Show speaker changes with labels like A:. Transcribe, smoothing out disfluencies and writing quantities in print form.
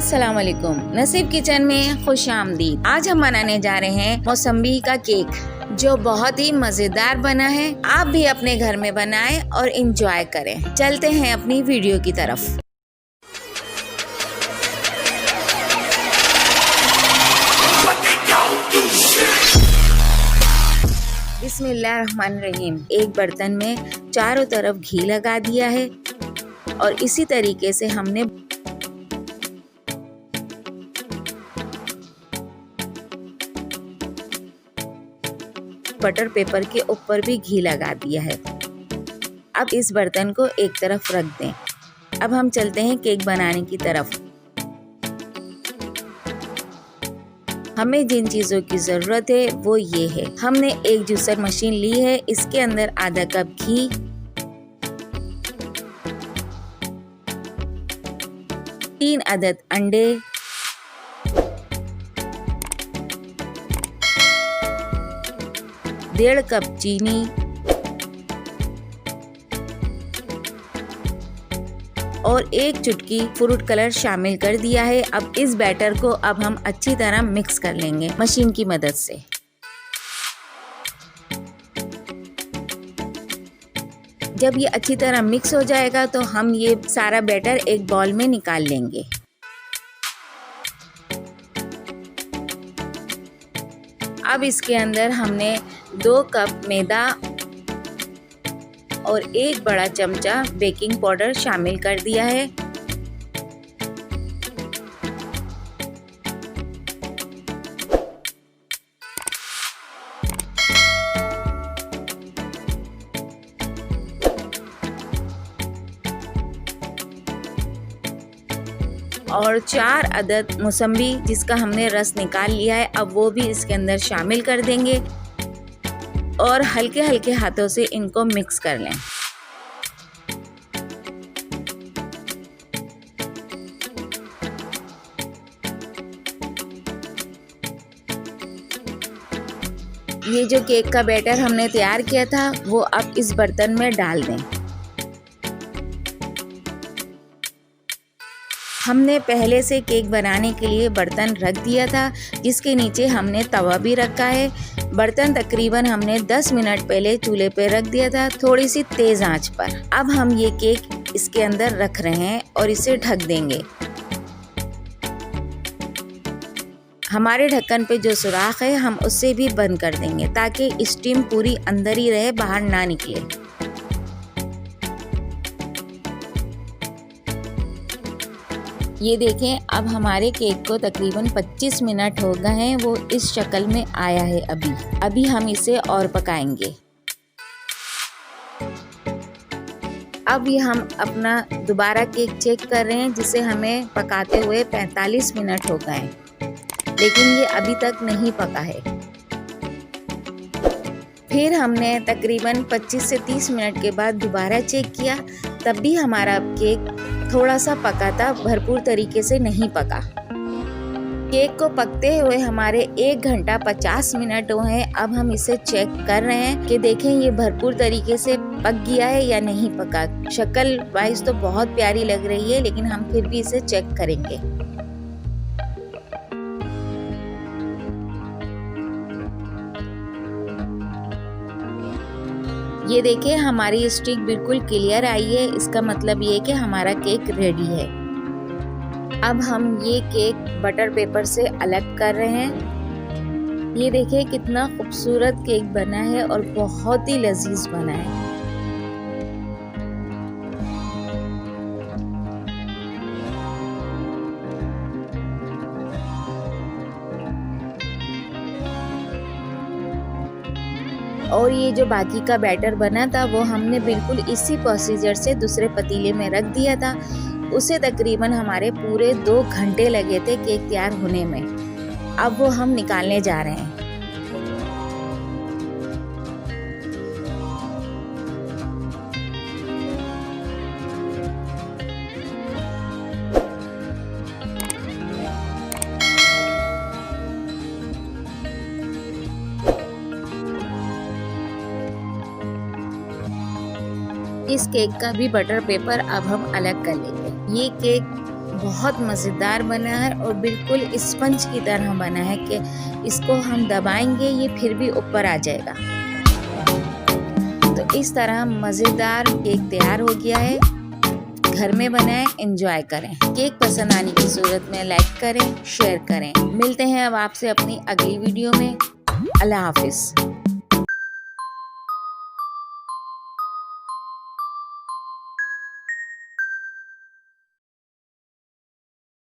A: अस्सलाम वालेकुम। नसीब किचन में खुश आमदीद। आज हम बनाने जा रहे हैं मौसम्बी का केक, जो बहुत ही मजेदार बना है। आप भी अपने घर में बनाएं और इंजॉय करें। चलते हैं अपनी वीडियो की तरफ। बिस्मिल्लाहिर्रहमानिर्रहीम। एक बर्तन में चारों तरफ घी लगा दिया है और इसी तरीके से हमने बटर पेपर के ऊपर भी घी लगा दिया है। अब इस बर्तन को एक तरफ रख दें। अब हम चलते हैं केक बनाने की तरफ। हमें जिन चीज़ों की ज़रूरत है वो ये है। हमने एक जूसर मशीन ली है, इसके अंदर आधा कप घी, 3 अदद अंडे, 1.5 कप चीनी और 1 चुटकी फ्रूट कलर शामिल कर दिया है। अब इस बैटर को हम अच्छी तरह मिक्स कर लेंगे मशीन की मदद से। जब ये अच्छी तरह मिक्स हो जाएगा तो हम ये सारा बैटर एक बाउल में निकाल लेंगे। अब इसके अंदर हमने 2 कप मैदा और 1 बड़ा चमचा बेकिंग पाउडर शामिल कर दिया है। और 4 अदद मौसम्बी जिसका हमने रस निकाल लिया है, अब वो भी इसके अंदर शामिल कर देंगे और हल्के हल्के हाथों से इनको मिक्स कर लें। ये जो केक का बैटर हमने तैयार किया था वो अब इस बर्तन में डाल दें। हमने पहले से केक बनाने के लिए बर्तन रख दिया था, जिसके नीचे हमने तवा भी रखा है। बर्तन तकरीबन हमने 10 मिनट पहले चूल्हे पे रख दिया था, थोड़ी सी तेज आंच पर। अब हम ये केक इसके अंदर रख रहे हैं और इसे ढक देंगे। हमारे ढक्कन पे जो सुराख है हम उससे भी बंद कर देंगे ताकि स्टीम पूरी अंदर ही रहे, बाहर ना निकले। ये देखें, अब हमारे केक को तकरीबन 25 मिनट हो गए हैं, वो इस शक्ल में आया है। अभी हम इसे और पकाएंगे। अब ये हम अपना दोबारा केक चेक कर रहे हैं, जिसे हमें पकाते हुए 45 मिनट हो गए, लेकिन ये अभी तक नहीं पका है। फिर हमने तकरीबन 25 से 30 मिनट के बाद दोबारा चेक किया, तब भी हमारा केक थोड़ा सा पका था, भरपूर तरीके से नहीं पका। केक को पकते हुए हमारे 1 घंटा 50 मिनट हुए हैं। अब हम इसे चेक कर रहे हैं कि देखें ये भरपूर तरीके से पक गया है या नहीं पका। शक्ल वाइज तो बहुत प्यारी लग रही है, लेकिन हम फिर भी इसे चेक करेंगे। ये देखिए, हमारी स्टिक बिल्कुल क्लियर आई है। इसका मतलब ये है कि हमारा केक रेडी है। अब हम ये केक बटर पेपर से अलग कर रहे हैं। ये देखिए कितना खूबसूरत केक बना है और बहुत ही लजीज बना है। और ये जो बाकी का बैटर बना था वो हमने बिल्कुल इसी प्रोसीजर से दूसरे पतीले में रख दिया था। उसे तकरीबन हमारे पूरे 2 घंटे लगे थे केक तैयार होने में। अब वो हम निकालने जा रहे हैं। इस केक का भी बटर पेपर अब हम अलग कर लेंगे। ये केक बहुत मज़ेदार बना है और बिल्कुल स्पंज की तरह बना है कि इसको हम दबाएंगे ये फिर भी ऊपर आ जाएगा। तो इस तरह मज़ेदार केक तैयार हो गया है। घर में बनाएं, एंजॉय करें। केक पसंद आने की सूरत में लाइक करें, शेयर करें। मिलते हैं अब आपसे अपनी अगली वीडियो में। अल्लाह हाफिज़।